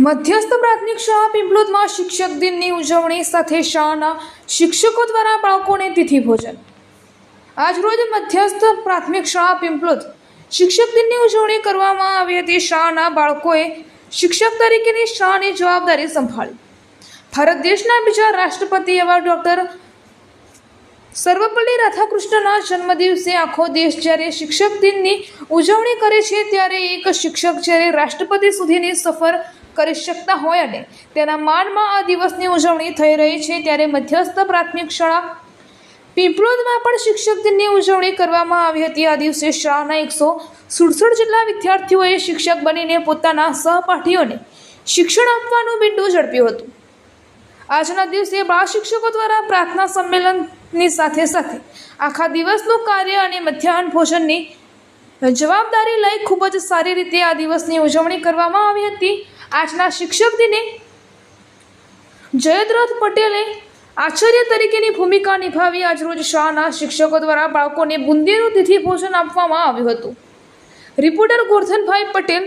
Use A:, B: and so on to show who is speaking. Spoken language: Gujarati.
A: મધ્યસ્થ પ્રાથમિક શાળા પિંપલોદમાં શિક્ષક દિનની ઉજવણી સાથે શાળાના શિક્ષકો દ્વારા બાળકોને તિથિ ભોજન. આજરોજ મધ્યસ્થ પ્રાથમિક શાળા પિંપલોદ શિક્ષક દિનની ઉજવણી કરવામાં આવી હતી. શાળાના બાળકોએ શિક્ષક તરીકેની શાળાની જવાબદારી સંભાળી. ભારત દેશના બીજા રાષ્ટ્રપતિ એવા ડૉક્ટર સર્વપલ્લી રાધાકૃષ્ણના જન્મદિવસે આખો દેશ જ્યારે શિક્ષક દિનની ઉજવણી કરે છે, ત્યારે એક શિક્ષક જ્યારે રાષ્ટ્રપતિ સુધીની સફર કરી શકતા હોય અને તેના માનમાં આ દિવસની ઉજવણી થઈ રહી છે, ત્યારે મધ્યસ્થ પ્રાથમિક શાળા પિંપલોદમાં પણ શિક્ષક દિનની ઉજવણી કરવામાં આવી હતી. આ દિવસે શાળાના 167 જેટલા વિદ્યાર્થીઓએ શિક્ષક બનીને પોતાના સહપાઠીઓને શિક્ષણ આપવાનું બીડું ઝડપ્યું હતું. આજના દિવસે બાળ શિક્ષકો દ્વારા પ્રાર્થના સંમેલનની સાથે સાથે આખા દિવસનું કાર્ય અને મધ્યાહન ભોજનની જવાબદારી લઈ ખૂબ જ સારી રીતે આ દિવસની ઉજવણી કરવામાં આવી હતી. આજના શિક્ષક દિને જયદ્રથ પટેલે આચાર્ય તરીકેની ભૂમિકા નિભાવી. આજરોજ શાળાના શિક્ષકો દ્વારા બાળકોને બુંદીનું તિથિ ભોજન આપવામાં આવ્યું હતું. રિપોર્ટર ગોરધનભાઈ પટેલ,